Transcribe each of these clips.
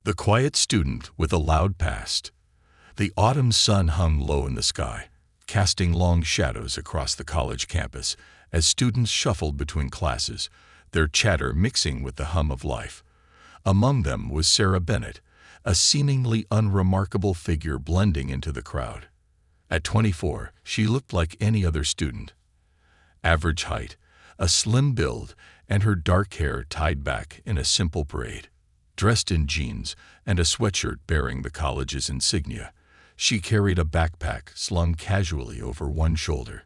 The quiet student with a loud past. The autumn sun hung low in the sky, casting long shadows across the college campus as students shuffled between classes, their chatter mixing with the hum of life. Among them was Sarah Bennett, a seemingly unremarkable figure blending into the crowd. At 24, she looked like any other student. Average height, a slim build, and her dark hair tied back in a simple braid. Dressed in jeans and a sweatshirt bearing the college's insignia, she carried a backpack slung casually over one shoulder.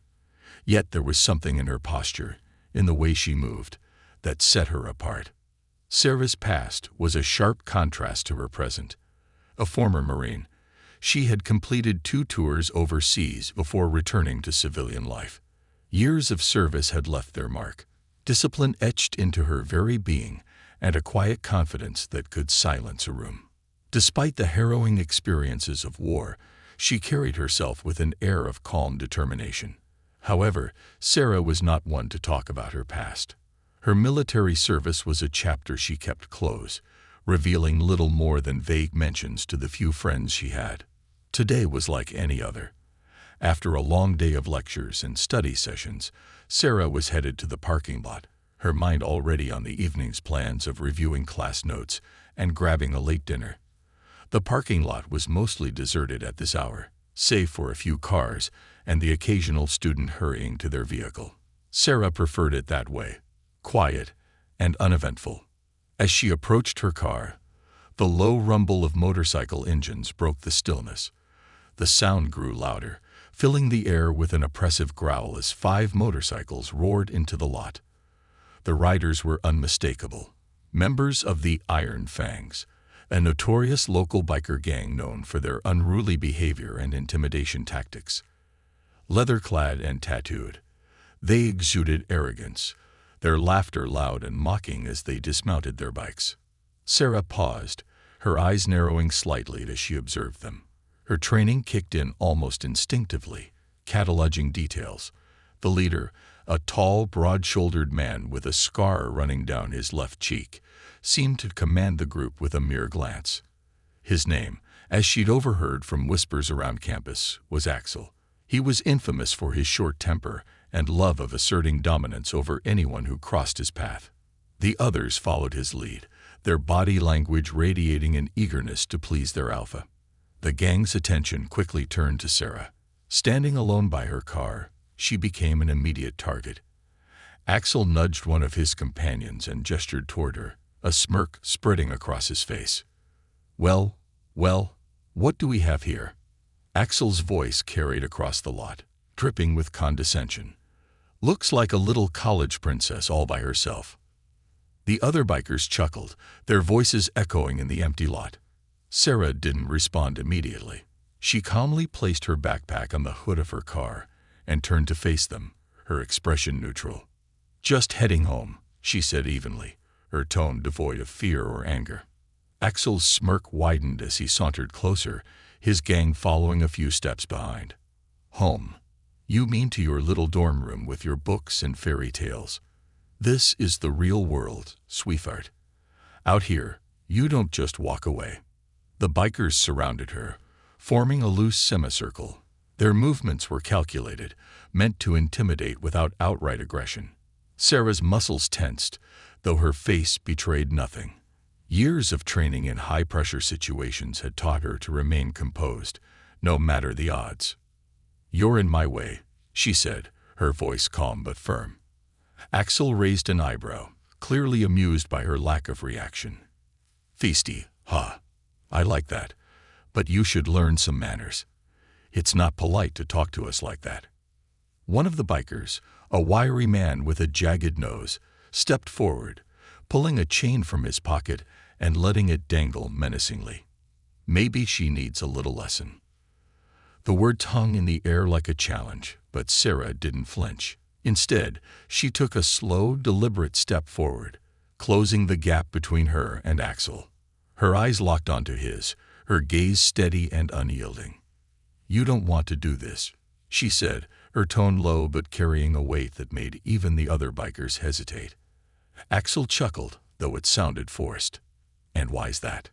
Yet there was something in her posture, in the way she moved, that set her apart. Sarah's past was a sharp contrast to her present. A former Marine, she had completed 2 tours overseas before returning to civilian life. Years of service had left their mark, discipline etched into her very being, and a quiet confidence that could silence a room. Despite the harrowing experiences of war, she carried herself with an air of calm determination. However, Sarah was not one to talk about her past. Her military service was a chapter she kept close, revealing little more than vague mentions to the few friends she had. Today was like any other. After a long day of lectures and study sessions, Sarah was headed to the parking lot, her mind already on the evening's plans of reviewing class notes and grabbing a late dinner. The parking lot was mostly deserted at this hour, save for a few cars and the occasional student hurrying to their vehicle. Sarah preferred it that way, quiet and uneventful. As she approached her car, the low rumble of motorcycle engines broke the stillness. The sound grew louder, filling the air with an oppressive growl as 5 motorcycles roared into the lot. The riders were unmistakable, members of the Iron Fangs, a notorious local biker gang known for their unruly behavior and intimidation tactics. Leather-clad and tattooed, they exuded arrogance, their laughter loud and mocking as they dismounted their bikes. Sarah paused, her eyes narrowing slightly as she observed them. Her training kicked in almost instinctively, cataloging details. The leader, a tall, broad-shouldered man with a scar running down his left cheek, seemed to command the group with a mere glance. His name, as she'd overheard from whispers around campus, was Axel. He was infamous for his short temper and love of asserting dominance over anyone who crossed his path. The others followed his lead, their body language radiating an eagerness to please their alpha. The gang's attention quickly turned to Sarah. Standing alone by her car, she became an immediate target. Axel nudged one of his companions and gestured toward her, a smirk spreading across his face. Well, what do we have here?" Axel's voice carried across the lot, dripping with condescension. "Looks like a little college princess all by herself." The other bikers chuckled, their voices echoing in the empty lot. Sarah didn't respond immediately. She calmly placed her backpack on the hood of her car and turned to face them, her expression neutral. "Just heading home," she said evenly, her tone devoid of fear or anger. Axel's smirk widened as he sauntered closer, his gang following a few steps behind. "Home? You mean to your little dorm room with your books and fairy tales? This is the real world, sweetheart. Out here, you don't just walk away." The bikers surrounded her, forming a loose semicircle. Their movements were calculated, meant to intimidate without outright aggression. Sarah's muscles tensed, though her face betrayed nothing. Years of training in high-pressure situations had taught her to remain composed, no matter the odds. "You're in my way," she said, her voice calm but firm. Axel raised an eyebrow, clearly amused by her lack of reaction. "Feisty, huh? I like that. But you should learn some manners. It's not polite to talk to us like that." One of the bikers, a wiry man with a jagged nose, stepped forward, pulling a chain from his pocket and letting it dangle menacingly. "Maybe she needs a little lesson." The words hung in the air like a challenge, but Sarah didn't flinch. Instead, she took a slow, deliberate step forward, closing the gap between her and Axel. Her eyes locked onto his, her gaze steady and unyielding. "You don't want to do this," she said, her tone low but carrying a weight that made even the other bikers hesitate. Axel chuckled, though it sounded forced. "And why's that?"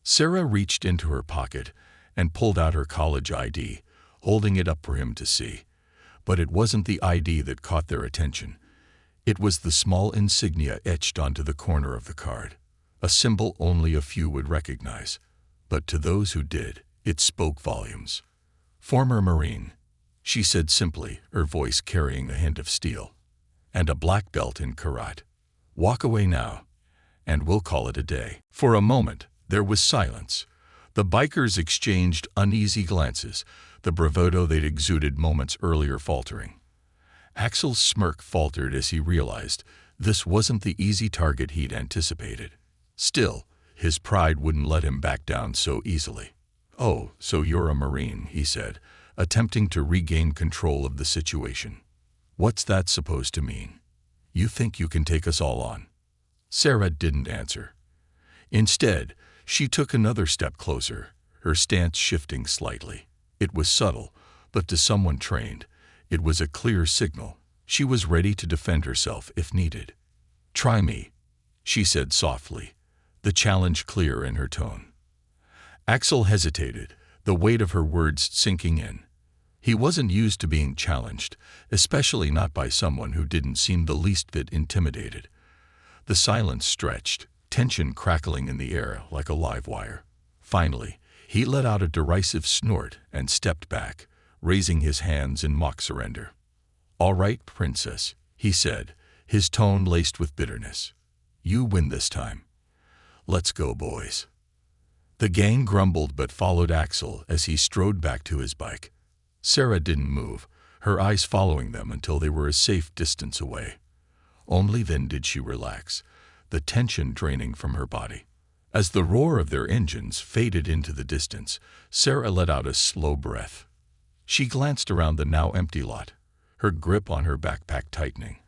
Sarah reached into her pocket and pulled out her college ID, holding it up for him to see. But it wasn't the ID that caught their attention. It was the small insignia etched onto the corner of the card, a symbol only a few would recognize. But to those who did, it spoke volumes. "Former Marine," she said simply, her voice carrying a hint of steel. "And a black belt in karate. Walk away now, and we'll call it a day." For a moment, there was silence. The bikers exchanged uneasy glances, the bravado they'd exuded moments earlier faltering. Axel's smirk faltered as he realized this wasn't the easy target he'd anticipated. Still, his pride wouldn't let him back down so easily. "Oh, so you're a Marine," he said, attempting to regain control of the situation. "What's that supposed to mean? You think you can take us all on?" Sarah didn't answer. Instead, she took another step closer, her stance shifting slightly. It was subtle, but to someone trained, it was a clear signal. She was ready to defend herself if needed. "Try me," she said softly, the challenge clear in her tone. Axel hesitated, the weight of her words sinking in. He wasn't used to being challenged, especially not by someone who didn't seem the least bit intimidated. The silence stretched, tension crackling in the air like a live wire. Finally, he let out a derisive snort and stepped back, raising his hands in mock surrender. "All right, princess," he said, his tone laced with bitterness. "You win this time. Let's go, boys." The gang grumbled but followed Axel as he strode back to his bike. Sarah didn't move, her eyes following them until they were a safe distance away. Only then did she relax, the tension draining from her body. As the roar of their engines faded into the distance, Sarah let out a slow breath. She glanced around the now empty lot, her grip on her backpack tightening.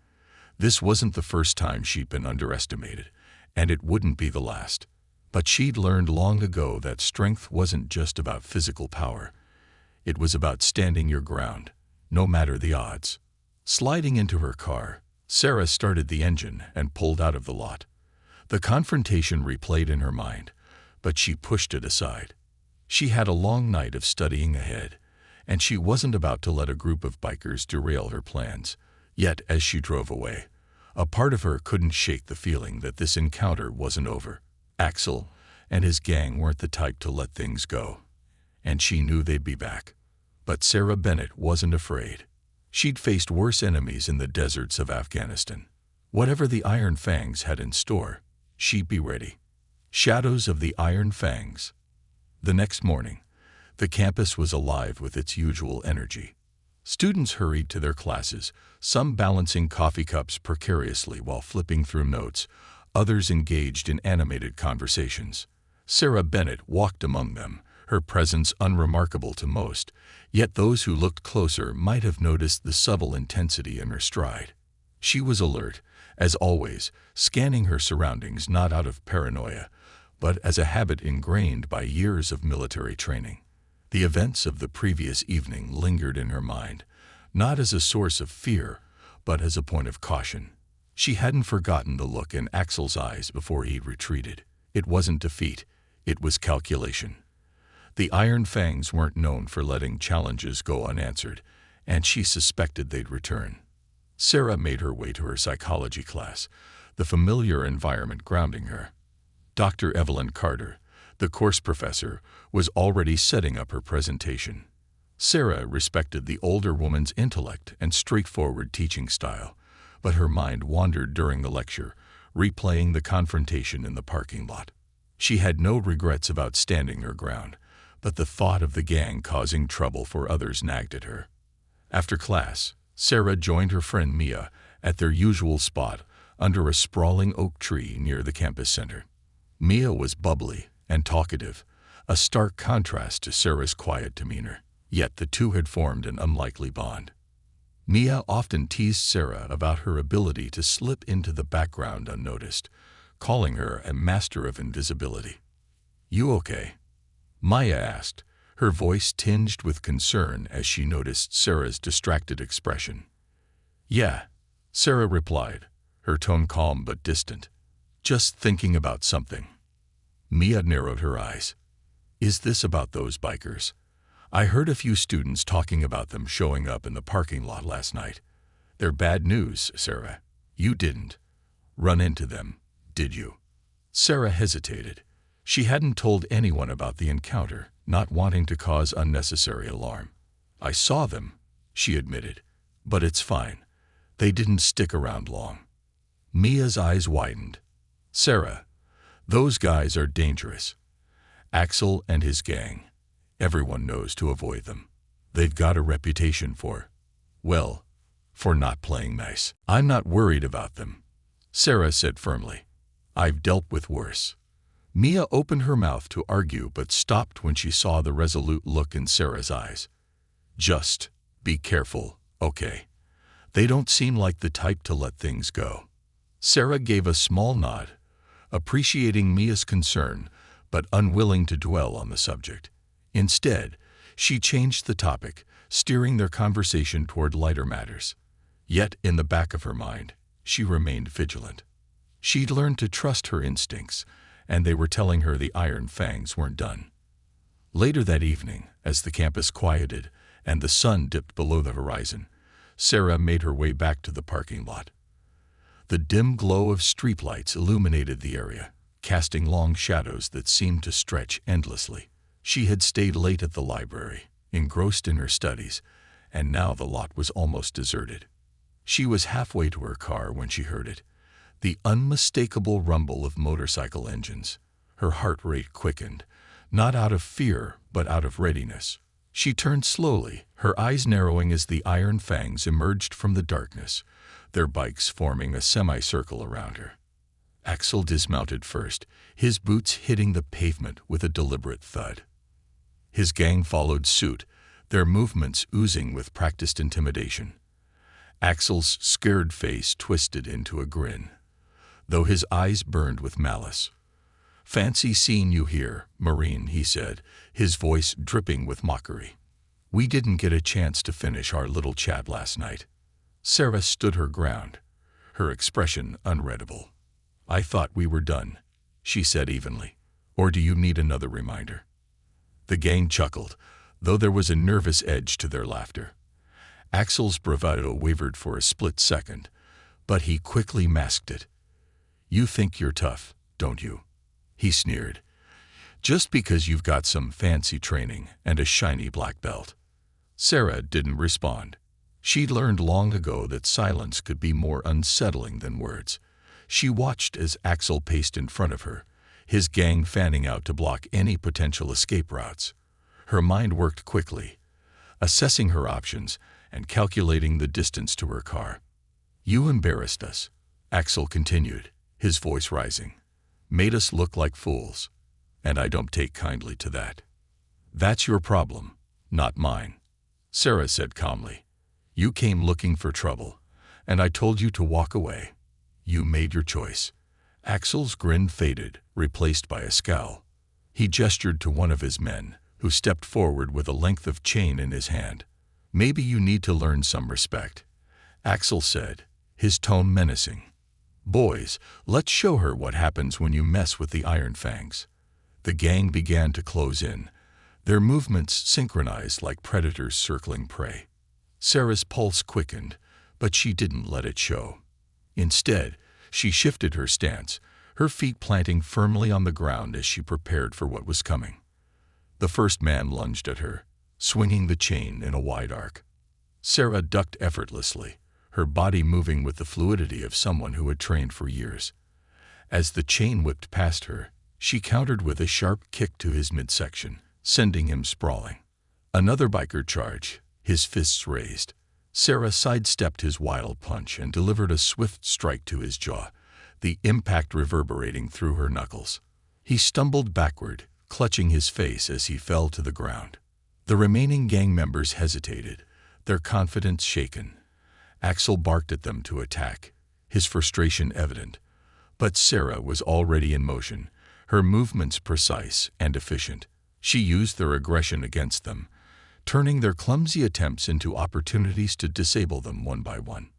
This wasn't the first time she'd been underestimated, and it wouldn't be the last. But she'd learned long ago that strength wasn't just about physical power. It was about standing your ground, no matter the odds. Sliding into her car, Sarah started the engine and pulled out of the lot. The confrontation replayed in her mind, but she pushed it aside. She had a long night of studying ahead, and she wasn't about to let a group of bikers derail her plans. Yet, as she drove away, a part of her couldn't shake the feeling that this encounter wasn't over. Axel and his gang weren't the type to let things go, and she knew they'd be back. But Sarah Bennett wasn't afraid. She'd faced worse enemies in the deserts of Afghanistan. Whatever the Iron Fangs had in store, she'd be ready. Shadows of the Iron Fangs. The next morning, the campus was alive with its usual energy. Students hurried to their classes, some balancing coffee cups precariously while flipping through notes, others engaged in animated conversations. Sarah Bennett walked among them, her presence unremarkable to most, yet those who looked closer might have noticed the subtle intensity in her stride. She was alert, as always, scanning her surroundings not out of paranoia, but as a habit ingrained by years of military training. The events of the previous evening lingered in her mind, not as a source of fear, but as a point of caution. She hadn't forgotten the look in Axel's eyes before he'd retreated. It wasn't defeat, it was calculation. The Iron Fangs weren't known for letting challenges go unanswered, and she suspected they'd return. Sarah made her way to her psychology class, the familiar environment grounding her. Dr. Evelyn Carter, the course professor, was already setting up her presentation. Sarah respected the older woman's intellect and straightforward teaching style, but her mind wandered during the lecture, replaying the confrontation in the parking lot. She had no regrets about standing her ground, but the thought of the gang causing trouble for others nagged at her. After class, Sarah joined her friend Mia at their usual spot under a sprawling oak tree near the campus center. Mia was bubbly and talkative, a stark contrast to Sarah's quiet demeanor, yet the two had formed an unlikely bond. Mia often teased Sarah about her ability to slip into the background unnoticed, calling her a master of invisibility. "You okay?" Maya asked, her voice tinged with concern as she noticed Sarah's distracted expression. "Yeah," Sarah replied, her tone calm but distant. "Just thinking about something." Mia narrowed her eyes. Is this about those bikers? I heard a few students talking about them showing up in the parking lot last night. They're bad news, Sarah. You didn't run into them, did you? Sarah hesitated. She hadn't told anyone about the encounter, not wanting to cause unnecessary alarm. I saw them, she admitted, but it's fine. They didn't stick around long. Mia's eyes widened. Sarah, those guys are dangerous. Axel and his gang. Everyone knows to avoid them. They've got a reputation for not playing nice. I'm not worried about them, Sarah said firmly. I've dealt with worse. Mia opened her mouth to argue but stopped when she saw the resolute look in Sarah's eyes. Just be careful, okay? They don't seem like the type to let things go. Sarah gave a small nod, appreciating Mia's concern but unwilling to dwell on the subject. Instead, she changed the topic, steering their conversation toward lighter matters. Yet, in the back of her mind, she remained vigilant. She'd learned to trust her instincts, and they were telling her the Iron Fangs weren't done. Later that evening, as the campus quieted and the sun dipped below the horizon, Sarah made her way back to the parking lot. The dim glow of streetlights illuminated the area, casting long shadows that seemed to stretch endlessly. She had stayed late at the library, engrossed in her studies, and now the lot was almost deserted. She was halfway to her car when she heard it, the unmistakable rumble of motorcycle engines. Her heart rate quickened, not out of fear, but out of readiness. She turned slowly, her eyes narrowing as the Iron Fangs emerged from the darkness, their bikes forming a semicircle around her. Axel dismounted first, his boots hitting the pavement with a deliberate thud. His gang followed suit, their movements oozing with practiced intimidation. Axel's scared face twisted into a grin, though his eyes burned with malice. "Fancy seeing you here, Marine," he said, his voice dripping with mockery. "We didn't get a chance to finish our little chat last night." Sarah stood her ground, her expression unreadable. "I thought we were done," she said evenly. "Or do you need another reminder?" The gang chuckled, though there was a nervous edge to their laughter. Axel's bravado wavered for a split second, but he quickly masked it. "You think you're tough, don't you?" he sneered. "Just because you've got some fancy training and a shiny black belt." Sarah didn't respond. She'd learned long ago that silence could be more unsettling than words. She watched as Axel paced in front of her, his gang fanning out to block any potential escape routes. Her mind worked quickly, assessing her options and calculating the distance to her car. "You embarrassed us," Axel continued, his voice rising. "Made us look like fools, and I don't take kindly to that." "That's your problem, not mine," Sarah said calmly. "You came looking for trouble, and I told you to walk away. You made your choice." Axel's grin faded, replaced by a scowl. He gestured to one of his men, who stepped forward with a length of chain in his hand. "Maybe you need to learn some respect," Axel said, his tone menacing. "Boys, let's show her what happens when you mess with the Iron Fangs." The gang began to close in, their movements synchronized like predators circling prey. Sarah's pulse quickened, but she didn't let it show. Instead, she shifted her stance, her feet planting firmly on the ground as she prepared for what was coming. The first man lunged at her, swinging the chain in a wide arc. Sarah ducked effortlessly, her body moving with the fluidity of someone who had trained for years. As the chain whipped past her, she countered with a sharp kick to his midsection, sending him sprawling. Another biker charged, his fists raised. Sarah sidestepped his wild punch and delivered a swift strike to his jaw, the impact reverberating through her knuckles. He stumbled backward, clutching his face as he fell to the ground. The remaining gang members hesitated, their confidence shaken. Axel barked at them to attack, his frustration evident. But Sarah was already in motion, her movements precise and efficient. She used their aggression against them, turning their clumsy attempts into opportunities to disable them one by one.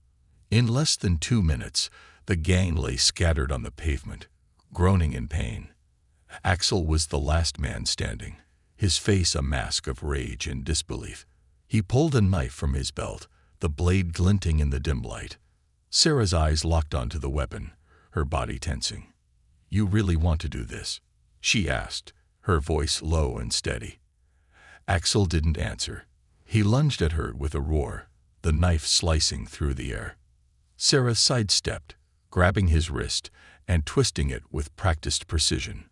In less than 2 minutes, the gang lay scattered on the pavement, groaning in pain. Axel was the last man standing, his face a mask of rage and disbelief. He pulled a knife from his belt, the blade glinting in the dim light. Sarah's eyes locked onto the weapon, her body tensing. "You really want to do this?" she asked, her voice low and steady. Axel didn't answer. He lunged at her with a roar, the knife slicing through the air. Sarah sidestepped, grabbing his wrist and twisting it with practiced precision.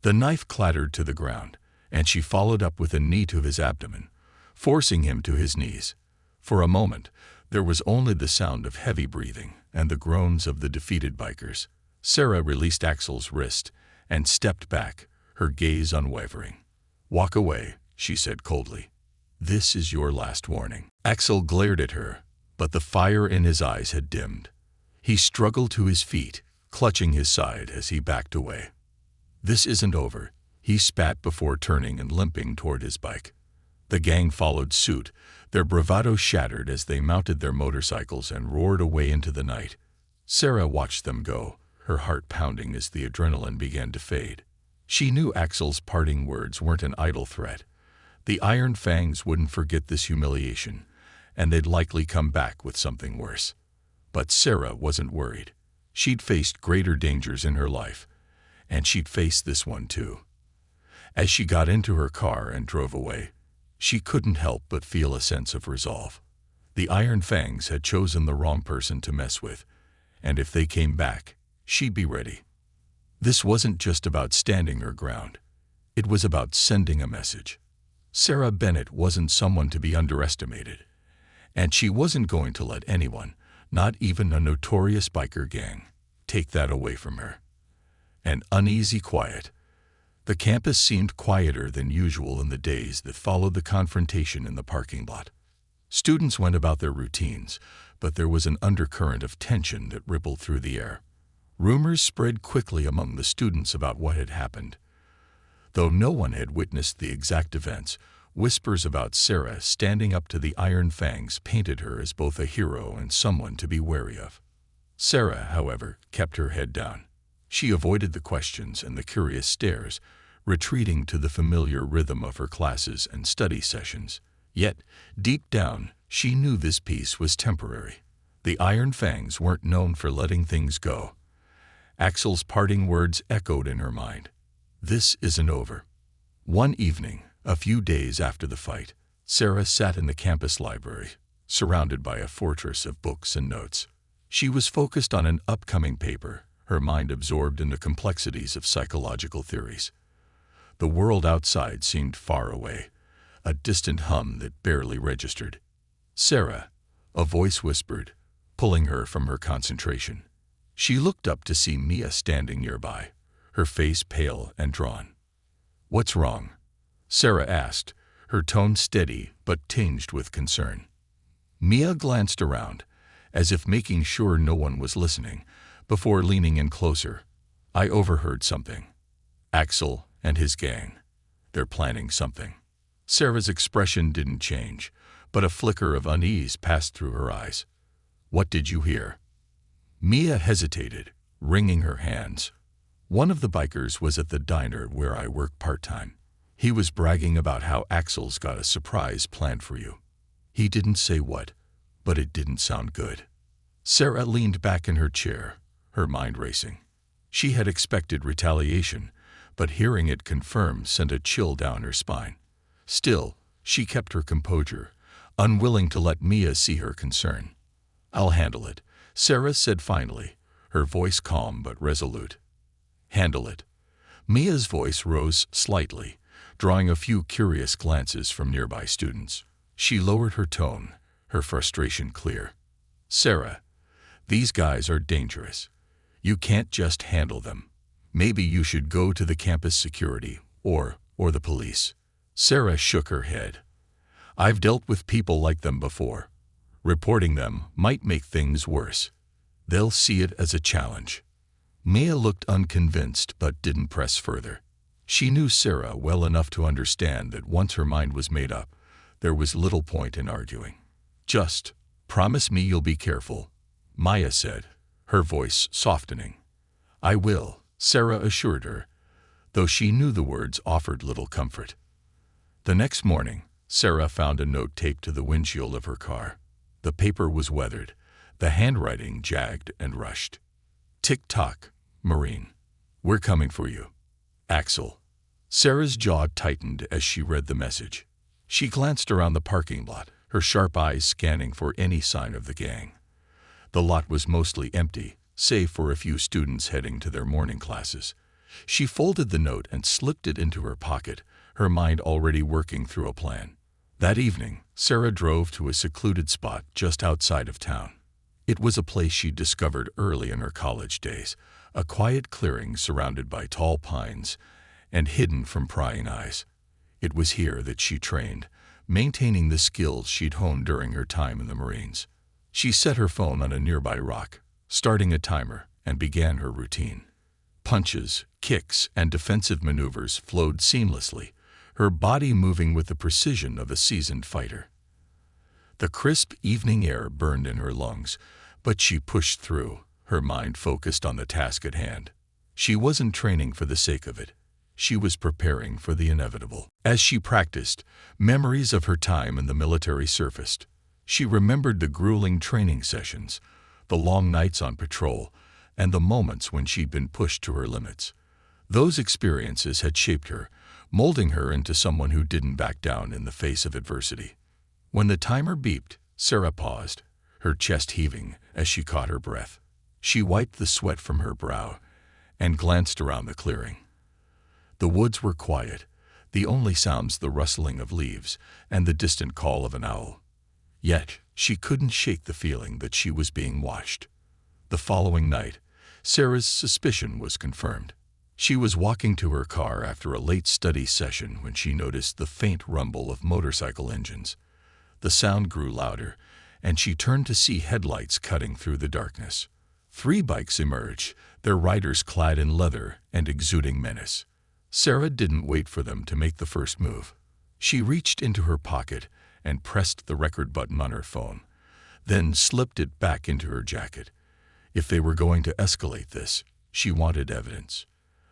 The knife clattered to the ground, and she followed up with a knee to his abdomen, forcing him to his knees. For a moment, there was only the sound of heavy breathing and the groans of the defeated bikers. Sarah released Axel's wrist and stepped back, her gaze unwavering. "Walk away," she said coldly. "This is your last warning." Axel glared at her, but the fire in his eyes had dimmed. He struggled to his feet, clutching his side as he backed away. "This isn't over," he spat before turning and limping toward his bike. The gang followed suit, their bravado shattered as they mounted their motorcycles and roared away into the night. Sarah watched them go, her heart pounding as the adrenaline began to fade. She knew Axel's parting words weren't an idle threat. The Iron Fangs wouldn't forget this humiliation, and they'd likely come back with something worse. But Sarah wasn't worried. She'd faced greater dangers in her life, and she'd face this one too. As she got into her car and drove away, she couldn't help but feel a sense of resolve. The Iron Fangs had chosen the wrong person to mess with, and if they came back, she'd be ready. This wasn't just about standing her ground. It was about sending a message. Sarah Bennett wasn't someone to be underestimated, and she wasn't going to let anyone, not even a notorious biker gang, take that away from her. An uneasy quiet. The campus seemed quieter than usual in the days that followed the confrontation in the parking lot. Students went about their routines, but there was an undercurrent of tension that rippled through the air. Rumors spread quickly among the students about what had happened. Though no one had witnessed the exact events, whispers about Sarah standing up to the Iron Fangs painted her as both a hero and someone to be wary of. Sarah, however, kept her head down. She avoided the questions and the curious stares, retreating to the familiar rhythm of her classes and study sessions. Yet, deep down, she knew this peace was temporary. The Iron Fangs weren't known for letting things go. Axel's parting words echoed in her mind. This isn't over. One evening, a few days after the fight, Sarah sat in the campus library, surrounded by a fortress of books and notes. She was focused on an upcoming paper, her mind absorbed in the complexities of psychological theories. The world outside seemed far away, a distant hum that barely registered. "Sarah," a voice whispered, pulling her from her concentration. She looked up to see Mia standing nearby, her face pale and drawn. "What's wrong?" Sarah asked, her tone steady but tinged with concern. Mia glanced around, as if making sure no one was listening, before leaning in closer. "I overheard something. Axel and his gang. They're planning something." Sarah's expression didn't change, but a flicker of unease passed through her eyes. "What did you hear?" Mia hesitated, wringing her hands. "One of the bikers was at the diner where I work part-time. He was bragging about how Axel's got a surprise planned for you. He didn't say what, but it didn't sound good." Sarah leaned back in her chair, her mind racing. She had expected retaliation, but hearing it confirmed sent a chill down her spine. Still, she kept her composure, unwilling to let Mia see her concern. "I'll handle it," Sarah said finally, her voice calm but resolute. "Handle it." Mia's voice rose slightly, drawing a few curious glances from nearby students. She lowered her tone, her frustration clear. "Sarah, these guys are dangerous. You can't just handle them. Maybe you should go to the campus security or the police." Sarah shook her head. "I've dealt with people like them before. Reporting them might make things worse. They'll see it as a challenge." Mia looked unconvinced but didn't press further. She knew Sarah well enough to understand that once her mind was made up, there was little point in arguing. "Just promise me you'll be careful," Maya said, her voice softening. "I will," Sarah assured her, though she knew the words offered little comfort. The next morning, Sarah found a note taped to the windshield of her car. The paper was weathered, the handwriting jagged and rushed. Tick-tock, Maureen. We're coming for you. Axel. Sarah's jaw tightened as she read the message. She glanced around the parking lot, her sharp eyes scanning for any sign of the gang. The lot was mostly empty, save for a few students heading to their morning classes. She folded the note and slipped it into her pocket, her mind already working through a plan. That evening, Sarah drove to a secluded spot just outside of town. It was a place she'd discovered early in her college days, a quiet clearing surrounded by tall pines and hidden from prying eyes. It was here that she trained, maintaining the skills she'd honed during her time in the Marines. She set her phone on a nearby rock, starting a timer, and began her routine. Punches, kicks, and defensive maneuvers flowed seamlessly, her body moving with the precision of a seasoned fighter. The crisp evening air burned in her lungs, but she pushed through, her mind focused on the task at hand. She wasn't training for the sake of it. She was preparing for the inevitable. As she practiced, memories of her time in the military surfaced. She remembered the grueling training sessions, the long nights on patrol, and the moments when she'd been pushed to her limits. Those experiences had shaped her, molding her into someone who didn't back down in the face of adversity. When the timer beeped, Sarah paused, her chest heaving as she caught her breath. She wiped the sweat from her brow and glanced around the clearing. The woods were quiet, the only sounds the rustling of leaves and the distant call of an owl. Yet, she couldn't shake the feeling that she was being watched. The following night, Sarah's suspicion was confirmed. She was walking to her car after a late study session when she noticed the faint rumble of motorcycle engines. The sound grew louder, and she turned to see headlights cutting through the darkness. 3 bikes emerged, their riders clad in leather and exuding menace. Sarah didn't wait for them to make the first move. She reached into her pocket and pressed the record button on her phone, then slipped it back into her jacket. If they were going to escalate this, she wanted evidence.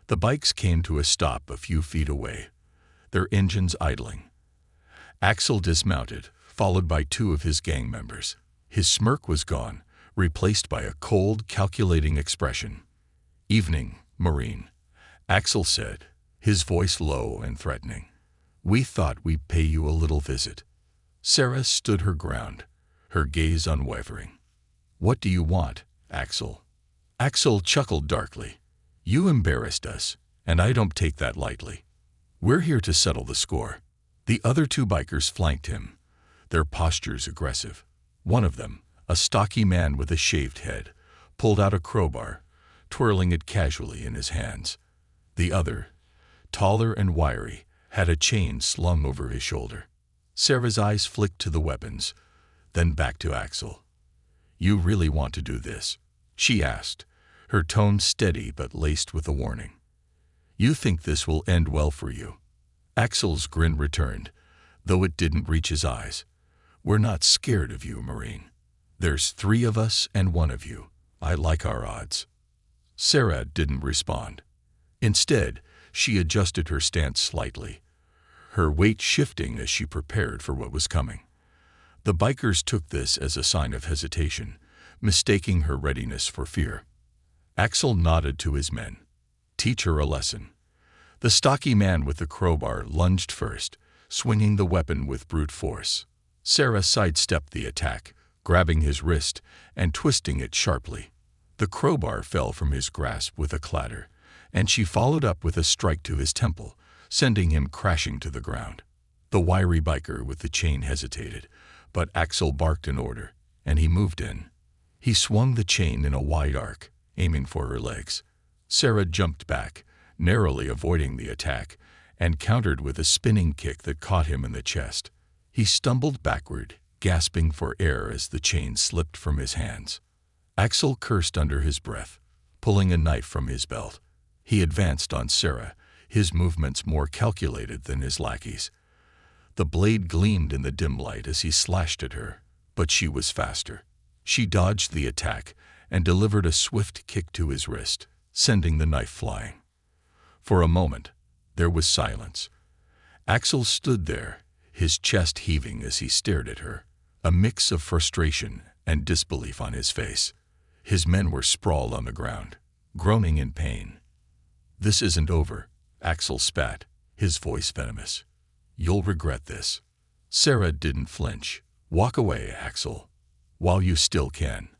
The bikes came to a stop a few feet away, their engines idling. Axel dismounted, followed by 2 of his gang members. His smirk was gone, replaced by a cold, calculating expression. "Evening, Maureen," Axel said, his voice low and threatening. "We thought we'd pay you a little visit." Sarah stood her ground, her gaze unwavering. "What do you want, Axel?" Axel chuckled darkly. "You embarrassed us, and I don't take that lightly. We're here to settle the score." The other 2 bikers flanked him, their postures aggressive. One of them, a stocky man with a shaved head, pulled out a crowbar, twirling it casually in his hands. The other, taller and wiry, had a chain slung over his shoulder. Sarah's eyes flicked to the weapons, then back to Axel. "You really want to do this?" she asked, her tone steady but laced with a warning. "You think this will end well for you?" Axel's grin returned, though it didn't reach his eyes. "We're not scared of you, Maureen. There's 3 of us and 1 of you. I like our odds." Sarah didn't respond. Instead, she adjusted her stance slightly, her weight shifting as she prepared for what was coming. The bikers took this as a sign of hesitation, mistaking her readiness for fear. Axel nodded to his men. "Teach her a lesson." The stocky man with the crowbar lunged first, swinging the weapon with brute force. Sarah sidestepped the attack, grabbing his wrist and twisting it sharply. The crowbar fell from his grasp with a clatter, and she followed up with a strike to his temple, sending him crashing to the ground. The wiry biker with the chain hesitated, but Axel barked an order, and he moved in. He swung the chain in a wide arc, aiming for her legs. Sarah jumped back, narrowly avoiding the attack, and countered with a spinning kick that caught him in the chest. He stumbled backward, gasping for air as the chain slipped from his hands. Axel cursed under his breath, pulling a knife from his belt. He advanced on Sarah, his movements more calculated than his lackey's. The blade gleamed in the dim light as he slashed at her, but she was faster. She dodged the attack and delivered a swift kick to his wrist, sending the knife flying. For a moment, there was silence. Axel stood there, his chest heaving as he stared at her, a mix of frustration and disbelief on his face. His men were sprawled on the ground, groaning in pain. "This isn't over," Axel spat, his voice venomous. "You'll regret this." Sarah didn't flinch. "Walk away, Axel, while you still can."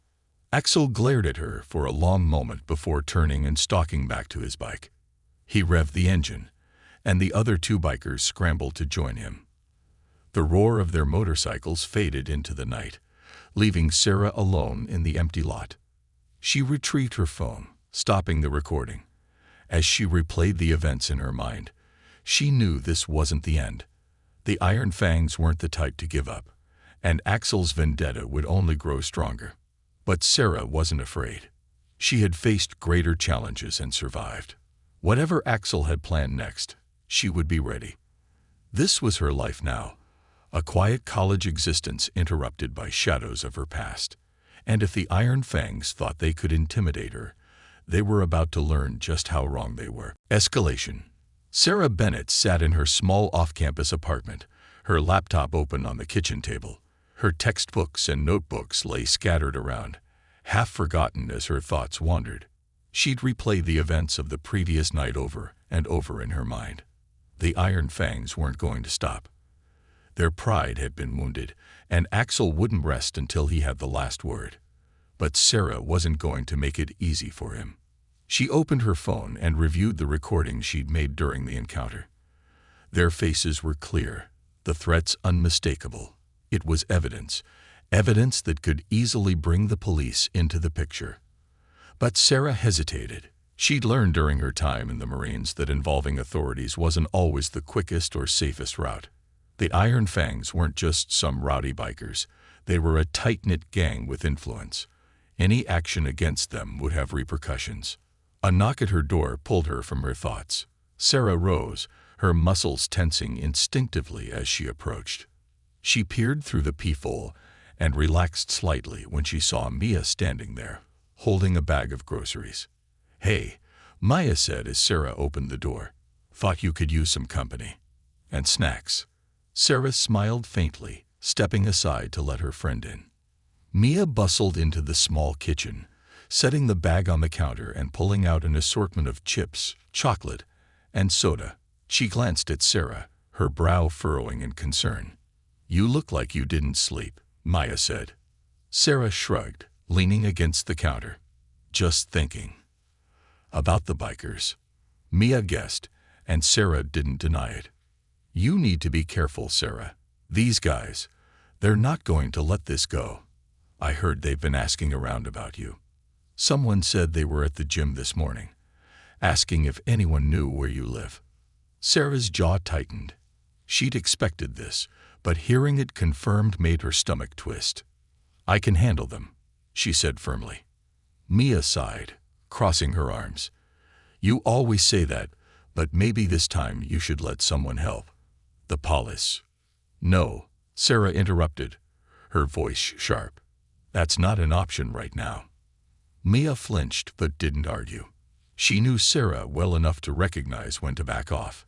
Axel glared at her for a long moment before turning and stalking back to his bike. He revved the engine, and the other two bikers scrambled to join him. The roar of their motorcycles faded into the night, leaving Sarah alone in the empty lot. She retrieved her phone, stopping the recording. As she replayed the events in her mind, she knew this wasn't the end. The Iron Fangs weren't the type to give up, and Axel's vendetta would only grow stronger. But Sarah wasn't afraid. She had faced greater challenges and survived. Whatever Axel had planned next, she would be ready. This was her life now, a quiet college existence interrupted by shadows of her past. And if the Iron Fangs thought they could intimidate her, they were about to learn just how wrong they were. Escalation. Sarah Bennett sat in her small off-campus apartment, her laptop open on the kitchen table. Her textbooks and notebooks lay scattered around, half forgotten as her thoughts wandered. She'd replay the events of the previous night over and over in her mind. The Iron Fangs weren't going to stop. Their pride had been wounded, and Axel wouldn't rest until he had the last word. But Sarah wasn't going to make it easy for him. She opened her phone and reviewed the recordings she'd made during the encounter. Their faces were clear, the threats unmistakable. It was evidence that could easily bring the police into the picture. But Sarah hesitated. She'd learned during her time in the Marines that involving authorities wasn't always the quickest or safest route. The Iron Fangs weren't just some rowdy bikers. They were a tight-knit gang with influence. Any action against them would have repercussions. A knock at her door pulled her from her thoughts. Sarah rose, her muscles tensing instinctively as she approached. She peered through the peephole and relaxed slightly when she saw Mia standing there, holding a bag of groceries. "Hey," Maya said as Sarah opened the door. "Thought you could use some company. And snacks." Sarah smiled faintly, stepping aside to let her friend in. Mia bustled into the small kitchen, setting the bag on the counter and pulling out an assortment of chips, chocolate, and soda. She glanced at Sarah, her brow furrowing in concern. "You look like you didn't sleep," Maya said. Sarah shrugged, leaning against the counter. "Just thinking." "About the bikers," Mia guessed, and Sarah didn't deny it. "You need to be careful, Sarah. These guys, they're not going to let this go. I heard they've been asking around about you. Someone said they were at the gym this morning, asking if anyone knew where you live." Sarah's jaw tightened. She'd expected this, but hearing it confirmed made her stomach twist. "I can handle them," she said firmly. Mia sighed, crossing her arms. "You always say that, but maybe this time you should let someone help." "The police." "No," Sarah interrupted, her voice sharp. "That's not an option right now." Mia flinched but didn't argue. She knew Sarah well enough to recognize when to back off.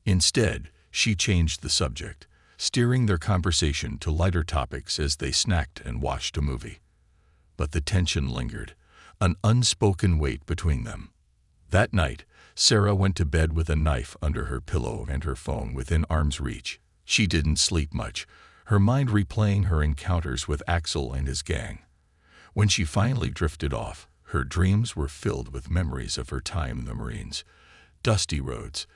Instead, she changed the subject, steering their conversation to lighter topics as they snacked and watched a movie. But the tension lingered, an unspoken weight between them. That night, Sarah went to bed with a knife under her pillow and her phone within arm's reach. She didn't sleep much, her mind replaying her encounters with Axel and his gang. When she finally drifted off, her dreams were filled with memories of her time in the Marines, dusty roads,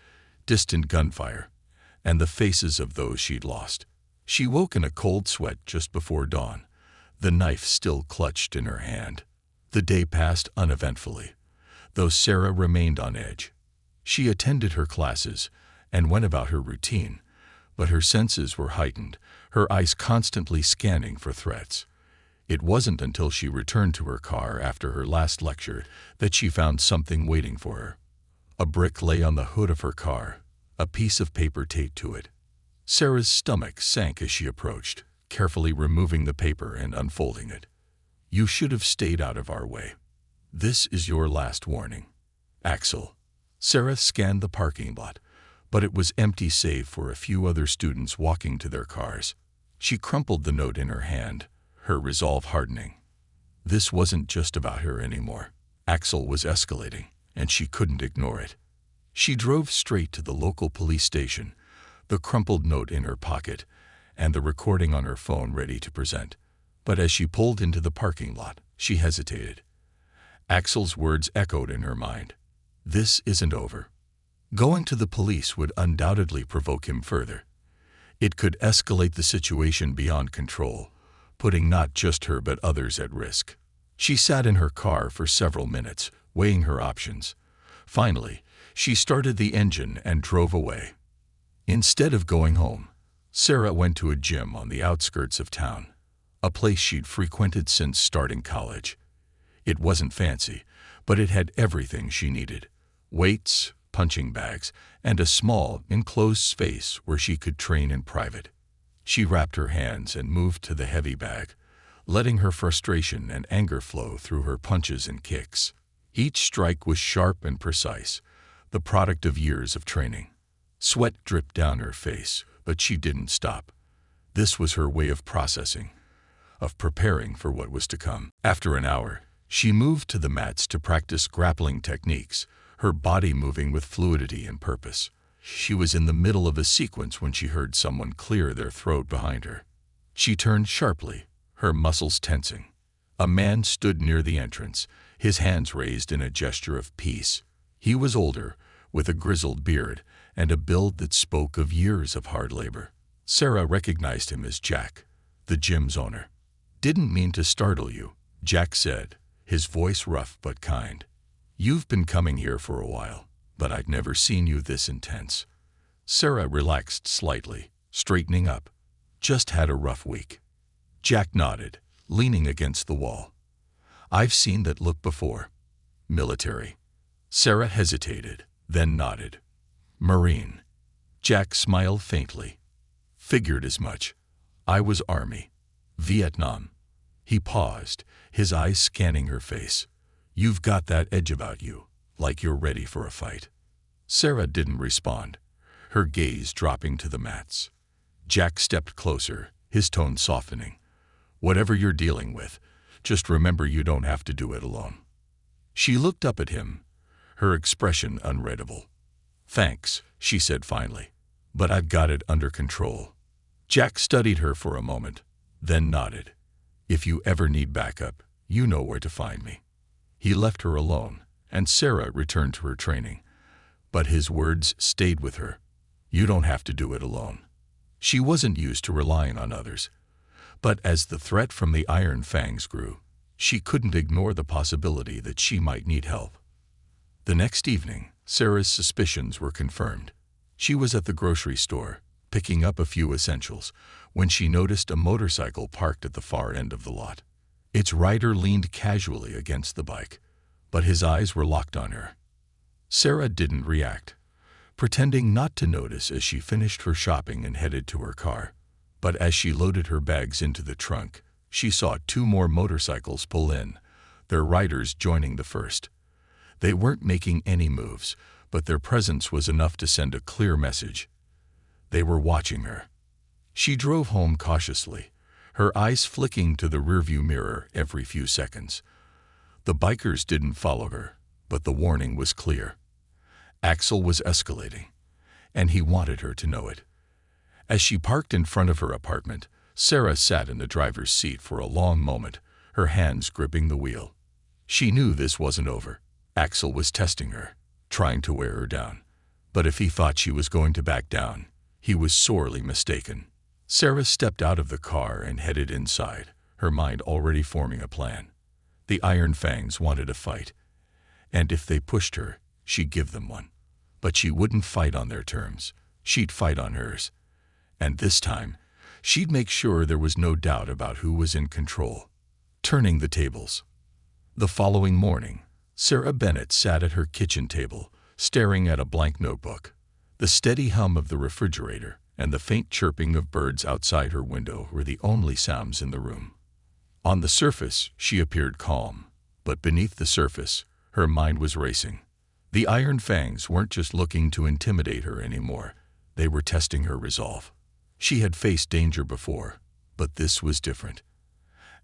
distant gunfire, and the faces of those she'd lost. She woke in a cold sweat just before dawn, the knife still clutched in her hand. The day passed uneventfully, though Sarah remained on edge. She attended her classes and went about her routine, but her senses were heightened, her eyes constantly scanning for threats. It wasn't until she returned to her car after her last lecture that she found something waiting for her. A brick lay on the hood of her car, a piece of paper taped to it. Sarah's stomach sank as she approached, carefully removing the paper and unfolding it. "You should have stayed out of our way. This is your last warning. Axel." Sarah scanned the parking lot, but it was empty save for a few other students walking to their cars. She crumpled the note in her hand, her resolve hardening. This wasn't just about her anymore. Axel was escalating, and she couldn't ignore it. She drove straight to the local police station, the crumpled note in her pocket, and the recording on her phone ready to present. But as she pulled into the parking lot, she hesitated. Axel's words echoed in her mind. This isn't over. Going to the police would undoubtedly provoke him further. It could escalate the situation beyond control, putting not just her but others at risk. She sat in her car for several minutes, weighing her options. Finally, she started the engine and drove away. Instead of going home, Sarah went to a gym on the outskirts of town, a place she'd frequented since starting college. It wasn't fancy, but it had everything she needed: weights, punching bags, and a small, enclosed space where she could train in private. She wrapped her hands and moved to the heavy bag, letting her frustration and anger flow through her punches and kicks. Each strike was sharp and precise, the product of years of training. Sweat dripped down her face, but she didn't stop. This was her way of processing, of preparing for what was to come. After an hour, she moved to the mats to practice grappling techniques, her body moving with fluidity and purpose. She was in the middle of a sequence when she heard someone clear their throat behind her. She turned sharply, her muscles tensing. A man stood near the entrance, his hands raised in a gesture of peace. He was older, with a grizzled beard and a build that spoke of years of hard labor. Sarah recognized him as Jack, the gym's owner. "Didn't mean to startle you," Jack said, his voice rough but kind. "You've been coming here for a while, but I'd never seen you this intense." Sarah relaxed slightly, straightening up. "Just had a rough week." Jack nodded, leaning against the wall. "I've seen that look before." "Military." Sarah hesitated, then nodded. "Marine." Jack smiled faintly. "Figured as much. I was Army. Vietnam." He paused, his eyes scanning her face. "You've got that edge about you, like you're ready for a fight." Sarah didn't respond, her gaze dropping to the mats. Jack stepped closer, his tone softening. "Whatever you're dealing with, just remember you don't have to do it alone." She looked up at him, her expression unreadable. "Thanks," she said finally, "but I've got it under control." Jack studied her for a moment, then nodded. "If you ever need backup, you know where to find me." He left her alone, and Sarah returned to her training. But his words stayed with her. "You don't have to do it alone." She wasn't used to relying on others. But as the threat from the iron fangs grew, she couldn't ignore the possibility that she might need help. The next evening, Sarah's suspicions were confirmed. She was at the grocery store, picking up a few essentials, when she noticed a motorcycle parked at the far end of the lot. Its rider leaned casually against the bike, but his eyes were locked on her. Sarah didn't react, pretending not to notice as she finished her shopping and headed to her car. But as she loaded her bags into the trunk, she saw two more motorcycles pull in, their riders joining the first. They weren't making any moves, but their presence was enough to send a clear message. They were watching her. She drove home cautiously, her eyes flicking to the rearview mirror every few seconds. The bikers didn't follow her, but the warning was clear. Axel was escalating, and he wanted her to know it. As she parked in front of her apartment, Sarah sat in the driver's seat for a long moment, her hands gripping the wheel. She knew this wasn't over. Axel was testing her, trying to wear her down. But if he thought she was going to back down, he was sorely mistaken. Sarah stepped out of the car and headed inside, her mind already forming a plan. The Iron Fangs wanted a fight, and if they pushed her, she'd give them one. But she wouldn't fight on their terms. She'd fight on hers. And this time, she'd make sure there was no doubt about who was in control. Turning the tables. The following morning, Sarah Bennett sat at her kitchen table, staring at a blank notebook. The steady hum of the refrigerator and the faint chirping of birds outside her window were the only sounds in the room. On the surface, she appeared calm, but beneath the surface, her mind was racing. The Iron Fangs weren't just looking to intimidate her anymore. They were testing her resolve. She had faced danger before, but this was different.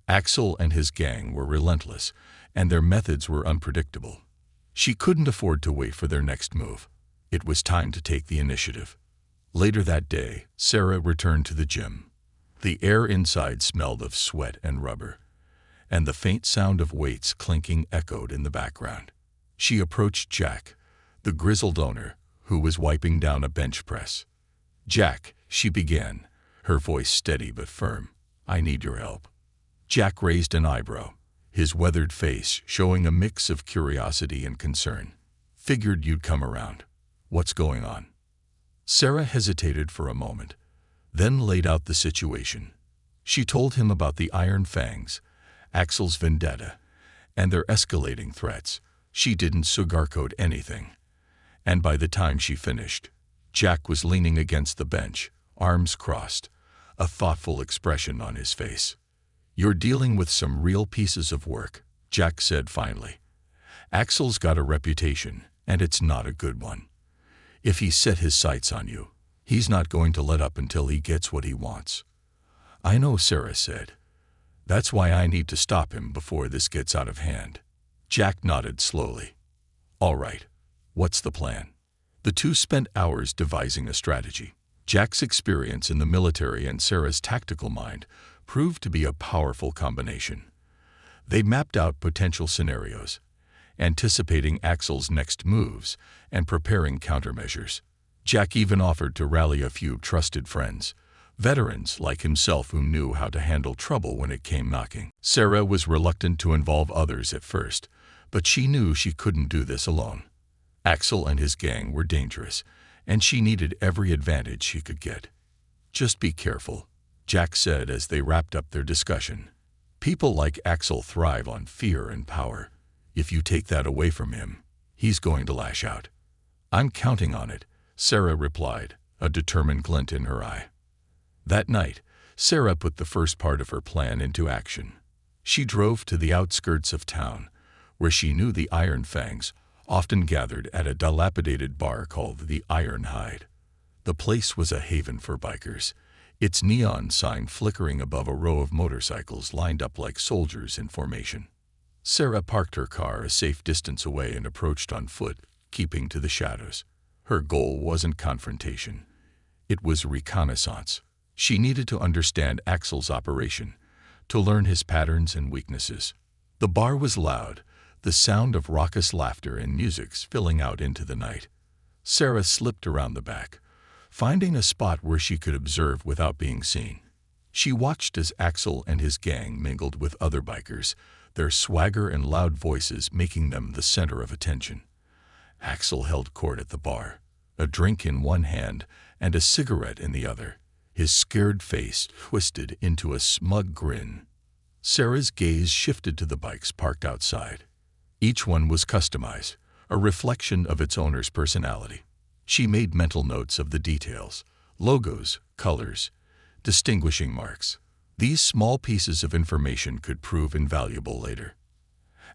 Axel and his gang were relentless, and their methods were unpredictable. She couldn't afford to wait for their next move. It was time to take the initiative. Later that day, Sarah returned to the gym. The air inside smelled of sweat and rubber, and the faint sound of weights clinking echoed in the background. She approached Jack, the grizzled owner, who was wiping down a bench press. "Jack," she began, her voice steady but firm, "I need your help." Jack raised an eyebrow, his weathered face showing a mix of curiosity and concern. "Figured you'd come around. What's going on?" Sarah hesitated for a moment, then laid out the situation. She told him about the Iron Fangs, Axel's vendetta, and their escalating threats. She didn't sugarcoat anything. And by the time she finished, Jack was leaning against the bench, arms crossed, a thoughtful expression on his face. "You're dealing with some real pieces of work," Jack said finally. "Axel's got a reputation, and it's not a good one. If he set his sights on you, he's not going to let up until he gets what he wants." "I know," Sarah said. "That's why I need to stop him before this gets out of hand." Jack nodded slowly. "All right, what's the plan?" The two spent hours devising a strategy. Jack's experience in the military and Sarah's tactical mind proved to be a powerful combination. They mapped out potential scenarios, anticipating Axel's next moves and preparing countermeasures. Jack even offered to rally a few trusted friends, veterans like himself who knew how to handle trouble when it came knocking. Sarah was reluctant to involve others at first, but she knew she couldn't do this alone. Axel and his gang were dangerous, and she needed every advantage she could get. "Just be careful," Jack said as they wrapped up their discussion. "People like Axel thrive on fear and power. If you take that away from him, he's going to lash out." "I'm counting on it," Sarah replied, a determined glint in her eye. That night, Sarah put the first part of her plan into action. She drove to the outskirts of town, where she knew the Iron Fangs often gathered at a dilapidated bar called the Iron Hide. The place was a haven for bikers, its neon sign flickering above a row of motorcycles lined up like soldiers in formation. Sarah parked her car a safe distance away and approached on foot, keeping to the shadows. Her goal wasn't confrontation. It was reconnaissance. She needed to understand Axel's operation, to learn his patterns and weaknesses. The bar was loud, the sound of raucous laughter and music filling out into the night. Sarah slipped around the back, finding a spot where she could observe without being seen. She watched as Axel and his gang mingled with other bikers, their swagger and loud voices making them the center of attention. Axel held court at the bar, a drink in one hand and a cigarette in the other, his scared face twisted into a smug grin. Sarah's gaze shifted to the bikes parked outside. Each one was customized, a reflection of its owner's personality. She made mental notes of the details, logos, colors, distinguishing marks. These small pieces of information could prove invaluable later.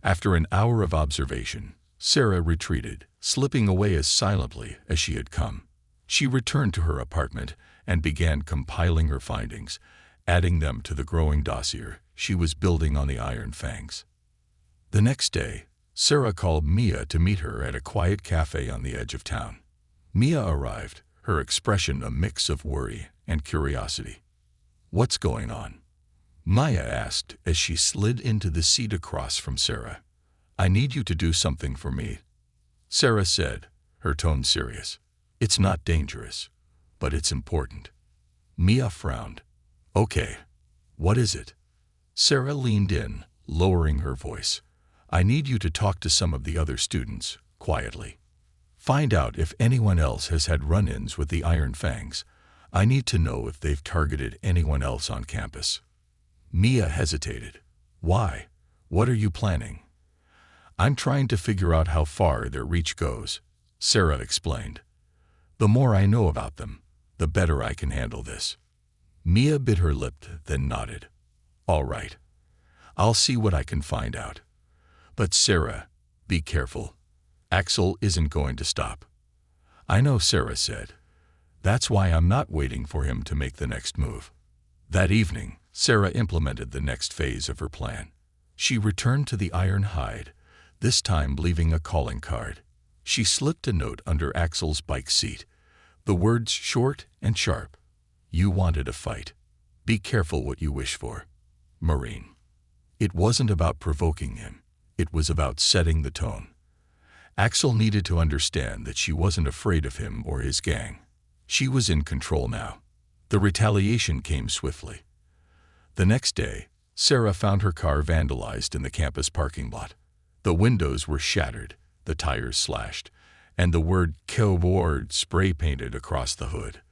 After an hour of observation, Sarah retreated, slipping away as silently as she had come. She returned to her apartment and began compiling her findings, adding them to the growing dossier she was building on the Iron Fangs. The next day, Sarah called Mia to meet her at a quiet cafe on the edge of town. Mia arrived, her expression a mix of worry and curiosity. "What's going on?" Maya asked as she slid into the seat across from Sarah. "I need you to do something for me," Sarah said, her tone serious. "It's not dangerous, but it's important." Mia frowned. "Okay, what is it?" Sarah leaned in, lowering her voice. "I need you to talk to some of the other students, quietly. Find out if anyone else has had run-ins with the Iron Fangs. I need to know if they've targeted anyone else on campus." Mia hesitated. "Why? What are you planning?" "I'm trying to figure out how far their reach goes," Sarah explained. "The more I know about them, the better I can handle this." Mia bit her lip, then nodded. "All right. I'll see what I can find out. But Sarah, be careful. Axel isn't going to stop. I know, Sarah said. That's why I'm not waiting for him to make the next move. That evening, Sarah implemented the next phase of her plan. She returned to the Iron Hide, this time leaving a calling card. She slipped a note under Axel's bike seat, the words short and sharp. You wanted a fight. Be careful what you wish for. Marine. It wasn't about provoking him. It was about setting the tone. Axel needed to understand that she wasn't afraid of him or his gang. She was in control now. The retaliation came swiftly. The next day, Sarah found her car vandalized in the campus parking lot. The windows were shattered, the tires slashed, and the word "coward" spray-painted across the hood.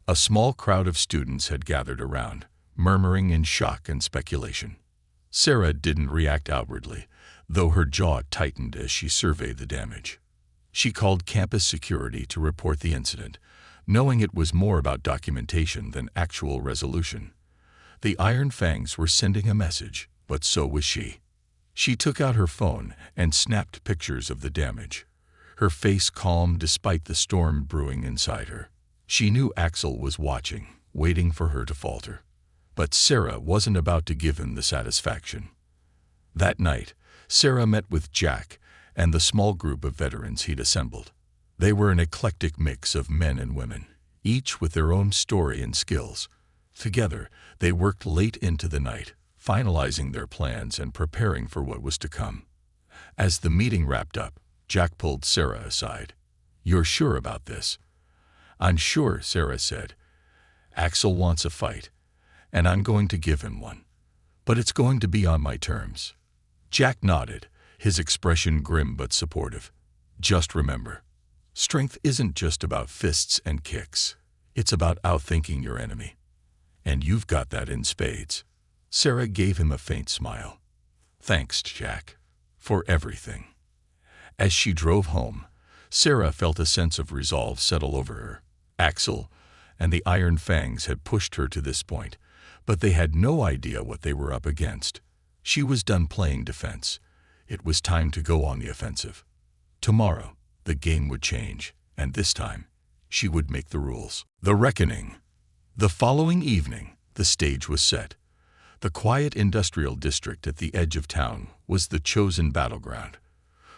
A small crowd of students had gathered around, murmuring in shock and speculation. Sarah didn't react outwardly, though her jaw tightened as she surveyed the damage. She called campus security to report the incident, knowing it was more about documentation than actual resolution. The Iron Fangs were sending a message, but so was she. She took out her phone and snapped pictures of the damage, her face calm despite the storm brewing inside her. She knew Axel was watching, waiting for her to falter. But Sarah wasn't about to give him the satisfaction. That night, Sarah met with Jack and the small group of veterans he'd assembled. They were an eclectic mix of men and women, each with their own story and skills. Together, they worked late into the night, finalizing their plans and preparing for what was to come. As the meeting wrapped up, Jack pulled Sarah aside. "You're sure about this?" "I'm sure," Sarah said. "Axel wants a fight, and I'm going to give him one. But it's going to be on my terms." Jack nodded, his expression grim but supportive. "Just remember, strength isn't just about fists and kicks. It's about outthinking your enemy. And you've got that in spades." Sarah gave him a faint smile. "Thanks, Jack, for everything." As she drove home, Sarah felt a sense of resolve settle over her. Axel and the Iron Fangs had pushed her to this point, but they had no idea what they were up against. She was done playing defense. It was time to go on the offensive. Tomorrow, the game would change, and this time, she would make the rules. The Reckoning. The following evening, the stage was set. The quiet industrial district at the edge of town was the chosen battleground.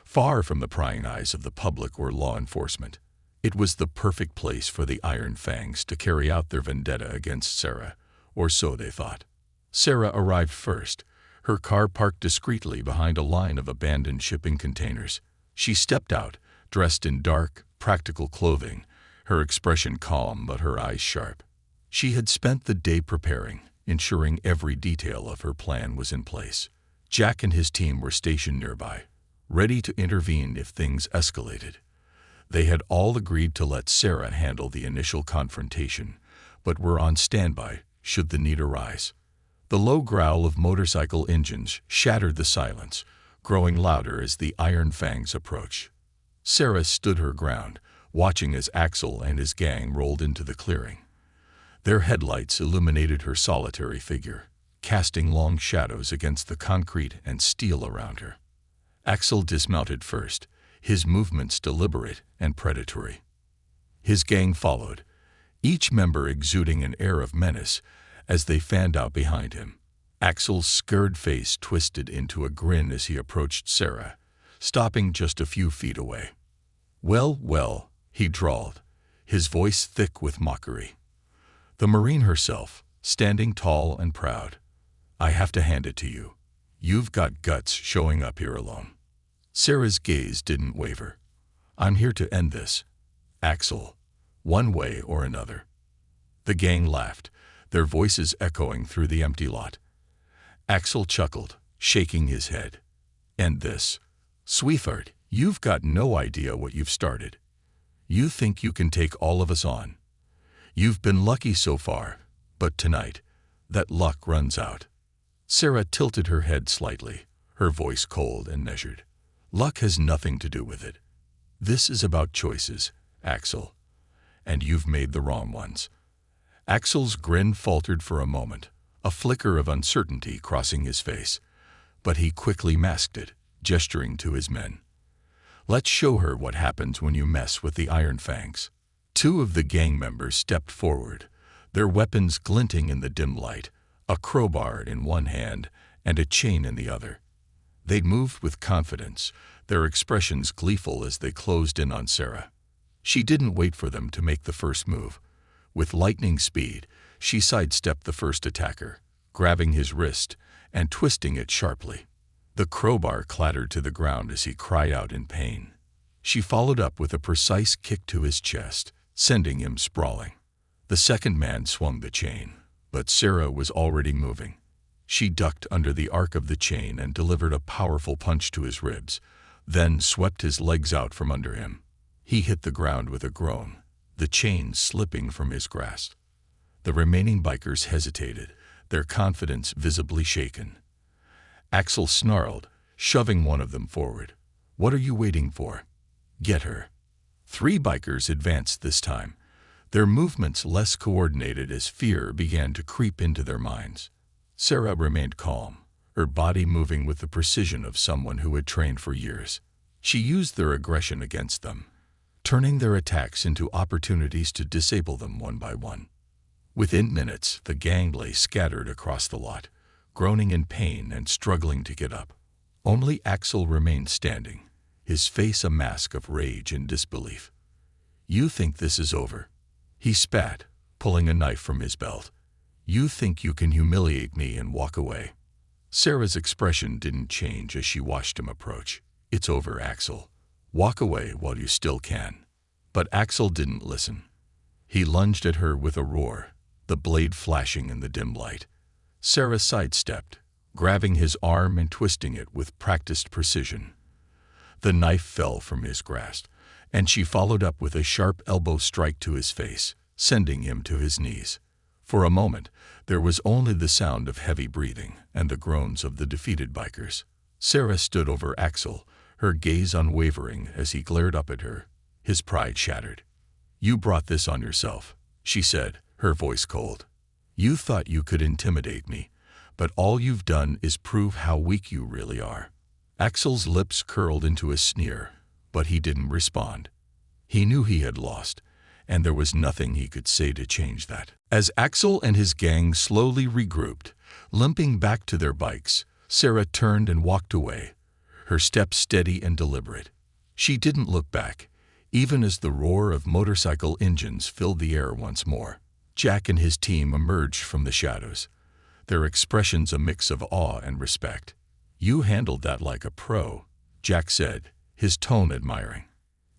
Far from the prying eyes of the public or law enforcement, it was the perfect place for the Iron Fangs to carry out their vendetta against Sarah, or so they thought. Sarah arrived first, her car parked discreetly behind a line of abandoned shipping containers. She stepped out, dressed in dark, practical clothing, her expression calm but her eyes sharp. She had spent the day preparing, ensuring every detail of her plan was in place. Jack and his team were stationed nearby, ready to intervene if things escalated. They had all agreed to let Sarah handle the initial confrontation, but were on standby should the need arise. The low growl of motorcycle engines shattered the silence, growing louder as the Iron Fangs approached. Sarah stood her ground, watching as Axel and his gang rolled into the clearing. Their headlights illuminated her solitary figure, casting long shadows against the concrete and steel around her. Axel dismounted first, his movements deliberate and predatory. His gang followed, each member exuding an air of menace as they fanned out behind him. Axel's scared face twisted into a grin as he approached Sarah, stopping just a few feet away. "Well, well," he drawled, his voice thick with mockery. The Marine herself, standing tall and proud. "I have to hand it to you. You've got guts showing up here alone." Sarah's gaze didn't waver. "I'm here to end this, Axel, one way or another." The gang laughed, their voices echoing through the empty lot. Axel chuckled, shaking his head. "End this? Sweetheart, you've got no idea what you've started. You think you can take all of us on. You've been lucky so far, but tonight, that luck runs out." Sarah tilted her head slightly, her voice cold and measured. "Luck has nothing to do with it. This is about choices, Axel, and you've made the wrong ones." Axel's grin faltered for a moment, a flicker of uncertainty crossing his face, but he quickly masked it, gesturing to his men. Let's show her what happens when you mess with the Iron Fangs. Two of the gang members stepped forward, their weapons glinting in the dim light, a crowbar in one hand and a chain in the other. They moved with confidence, their expressions gleeful as they closed in on Sarah. She didn't wait for them to make the first move. With lightning speed, she sidestepped the first attacker, grabbing his wrist and twisting it sharply. The crowbar clattered to the ground as he cried out in pain. She followed up with a precise kick to his chest, sending him sprawling. The second man swung the chain, but Sarah was already moving. She ducked under the arc of the chain and delivered a powerful punch to his ribs, then swept his legs out from under him. He hit the ground with a groan, the chain slipping from his grasp. The remaining bikers hesitated, their confidence visibly shaken. Axel snarled, shoving one of them forward. "What are you waiting for? Get her." 3 bikers advanced this time, their movements less coordinated as fear began to creep into their minds. Sarah remained calm, her body moving with the precision of someone who had trained for years. She used their aggression against them, turning their attacks into opportunities to disable them one by one. Within minutes, the gang lay scattered across the lot, groaning in pain and struggling to get up. Only Axel remained standing, his face a mask of rage and disbelief. "You think this is over?" he spat, pulling a knife from his belt. "You think you can humiliate me and walk away?" Sarah's expression didn't change as she watched him approach. "It's over, Axel. Walk away while you still can." But Axel didn't listen. He lunged at her with a roar, the blade flashing in the dim light. Sarah sidestepped, grabbing his arm and twisting it with practiced precision. The knife fell from his grasp, and she followed up with a sharp elbow strike to his face, sending him to his knees. For a moment, there was only the sound of heavy breathing and the groans of the defeated bikers. Sarah stood over Axel, her gaze unwavering as he glared up at her, his pride shattered. "You brought this on yourself," she said, her voice cold. "You thought you could intimidate me, but all you've done is prove how weak you really are." Axel's lips curled into a sneer, but he didn't respond. He knew he had lost, and there was nothing he could say to change that. As Axel and his gang slowly regrouped, limping back to their bikes, Sarah turned and walked away, her steps steady and deliberate. She didn't look back, even as the roar of motorcycle engines filled the air once more. Jack and his team emerged from the shadows, their expressions a mix of awe and respect. "You handled that like a pro," Jack said, his tone admiring.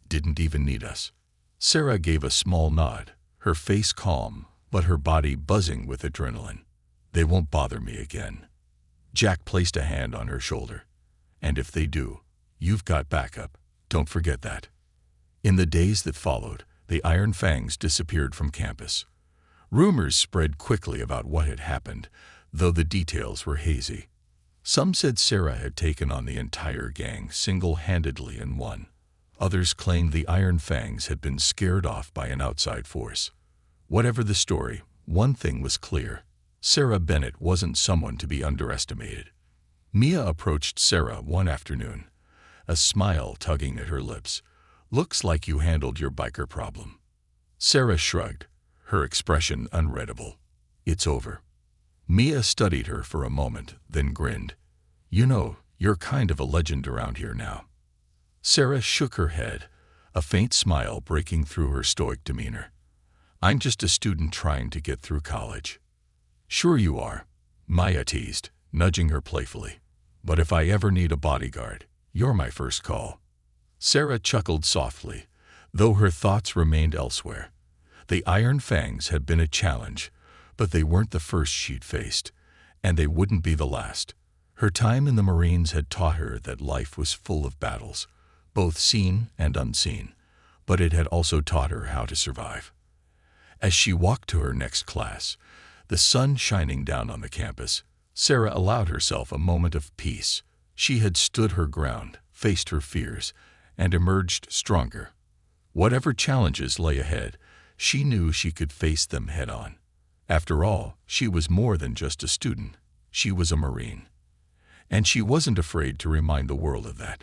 "Didn't even need us." Sarah gave a small nod, her face calm, but her body buzzing with adrenaline. "They won't bother me again." Jack placed a hand on her shoulder. "And if they do, you've got backup. Don't forget that." In the days that followed, the Iron Fangs disappeared from campus. Rumors spread quickly about what had happened, though the details were hazy. Some said Sarah had taken on the entire gang single-handedly and won. Others claimed the Iron Fangs had been scared off by an outside force. Whatever the story, one thing was clear. Sarah Bennett wasn't someone to be underestimated. Mia approached Sarah one afternoon, a smile tugging at her lips. "Looks like you handled your biker problem." Sarah shrugged, her expression unreadable. "It's over." Mia studied her for a moment, then grinned. "You know, you're kind of a legend around here now." Sarah shook her head, a faint smile breaking through her stoic demeanor. "I'm just a student trying to get through college." "Sure you are," Maya teased, nudging her playfully. "But if I ever need a bodyguard, you're my first call." Sarah chuckled softly, though her thoughts remained elsewhere. The Iron Fangs had been a challenge, but they weren't the first she'd faced, and they wouldn't be the last. Her time in the Marines had taught her that life was full of battles, both seen and unseen, but it had also taught her how to survive. As she walked to her next class, the sun shining down on the campus, Sarah allowed herself a moment of peace. She had stood her ground, faced her fears, and emerged stronger. Whatever challenges lay ahead, she knew she could face them head-on. After all, she was more than just a student. She was a Marine. And she wasn't afraid to remind the world of that.